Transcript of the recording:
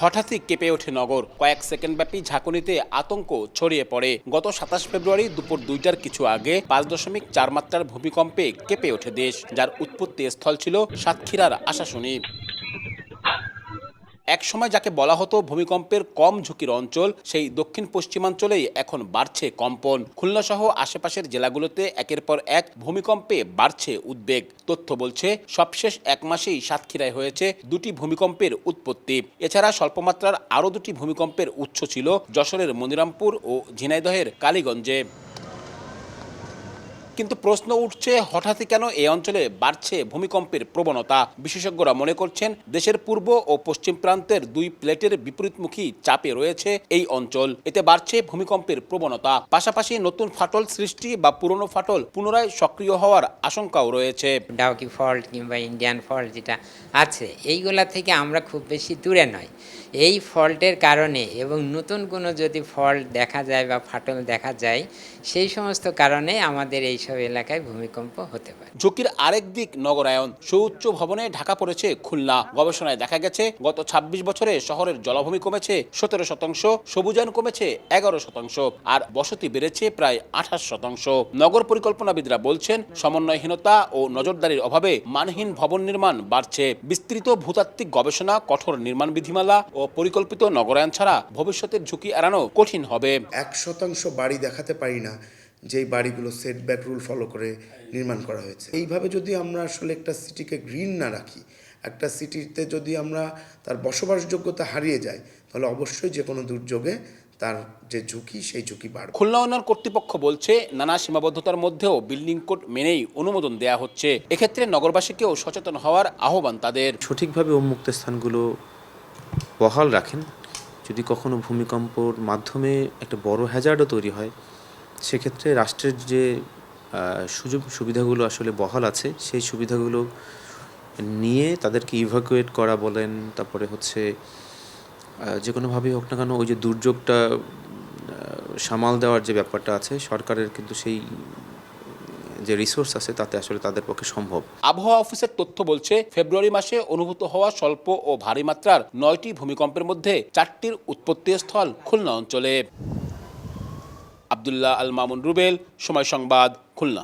হঠাৎই কেঁপে ওঠে নগর। কয়েক সেকেন্ড ব্যাপী ঝাঁকুনিতে আতঙ্ক ছড়িয়ে পড়ে। গত ২৭ ফেব্রুয়ারি দুপুর ২টার কিছু আগে ৫.৪ মাত্রার ভূমিকম্পে কেঁপে ওঠে দেশ, যার উৎপত্তি স্থল ছিল সাতক্ষীরার আশাশুনি। একসময় যাকে বলা হতো ভূমিকম্পের কম ঝুঁকির অঞ্চল, সেই দক্ষিণ পশ্চিমাঞ্চলেই এখন বাড়ছে কম্পন। খুলনা সহ আশেপাশের জেলাগুলোতে একের পর এক ভূমিকম্পে বাড়ছে উদ্বেগ। তথ্য বলছে সবশেষ এক মাসেই সাতক্ষীরায় হয়েছে ২টি ভূমিকম্পের উৎপত্তি। এছাড়া স্বল্পমাত্রার আরও ২টি ভূমিকম্পের উৎস ছিল যশোরের মনিরামপুর ও ঝিনাইদহের কালীগঞ্জে। কিন্তু প্রশ্ন উঠছে, হঠাৎই কেন এই অঞ্চলে বাড়ছে ভূমিকম্পের প্রবণতা? বিশেষজ্ঞরা মনে করছেন, দেশের পূর্ব ও পশ্চিম প্রান্তের দুই প্লেটের বিপরীতমুখী চাপে রয়েছে এই অঞ্চল। এতে বাড়ছে ভূমিকম্পের প্রবণতা। পাশাপাশি নতুন ফাটল সৃষ্টি বা পুরনো ফাটল পুনরায় সক্রিয় হওয়ার আশঙ্কাও রয়েছে। ডাউকি ফল্ট কিংবা ইন্ডিয়ান ফল্ট যেটা আছে, এইগুলা থেকে আমরা খুব বেশি দূরে নয়। এই ফল্টের কারণে এবং নতুন কোনো যদি ফল্ট দেখা যায় বা ফাটল দেখা যায়, সেই সমস্ত কারণে আমাদের এইসব এলাকায় ভূমিকম্প হতে পারে। ঝুঁকির আরেক দিক নগরায়ন। সুউচ্চ ভবনে ঢাকা পড়েছে খুলনা। গবেষণায় দেখা গেছে, গত ২৬ বছরে শহরের জলাভূমি কমেছে ১৭%, সবুজায়ন কমেছে ১১%, আর বসতি বেড়েছে প্রায় ২৮%। নগর পরিকল্পনাবিদরা বলছেন, সমন্বয়হীনতা ও নজরদারির অভাবে মানহীন ভবন নির্মাণ বাড়ছে। বিস্তৃত ভূতাত্ত্বিক গবেষণা, কঠোর নির্মাণ বিধিমালা ও পরিকল্পিত নগরায়ন ছাড়া ভবিষ্যতের ঝুঁকি এড়ানো কঠিন হবে। ১% বাড়ি দেখাতে পারি না যেই বাড়িগুলো সেটব্যাক রুল ফলো করে নির্মাণ করা হয়েছে। এইভাবে যদি আমরা আসলে একটা সিটিকে গ্রিন না রাখি, একটা সিটিতে যদি আমরা তার বসবাসযোগ্যতা হারিয়ে যাই, তাহলে অবশ্যই যে কোনো দুর্যোগে তার যে ঝুঁকি, সেই ঝুঁকি বাড়বে। খুলনা উন্নয়ন কর্তৃপক্ষ বলছে, নানা সীমাবদ্ধতার মধ্যেও বিল্ডিং কোড মেনেই অনুমোদন দেয়া হচ্ছে। এক্ষেত্রে নগরবাসীকেও সচেতন হওয়ার আহ্বান তাদের। সঠিকভাবে উন্মুক্ত স্থানগুলো বহাল রাখেন। যদি কখনো ভূমিকম্পর মাধ্যমে একটা বড় হ্যাজার্ডও তৈরি হয়, সেক্ষেত্রে রাষ্ট্রের যে সুযোগ সুবিধাগুলো আসলে বহাল আছে, সেই সুবিধাগুলো নিয়ে তাদেরকে ইভাকুয়েট করা বলেন, তারপরে হচ্ছে যে কোনোভাবেই হোক না কেন ওই যে দুর্যোগটা সামাল দেওয়ার যে ব্যাপারটা আছে, সরকারের কিন্তু সেই যে রিসোর্স আছে তাতে আসলে তাদের পক্ষে সম্ভব। আবহাওয়া অফিসের তথ্য বলছে, ফেব্রুয়ারি মাসে অনুভূত হওয়া স্বল্প ও ভারী মাত্রার ৯টি ভূমিকম্পের মধ্যে ৪টির উৎপত্তি স্থল খুলনা অঞ্চলে। আব্দুল্লাহ আল মামুন রুবেল, সময় সংবাদ, খুলনা।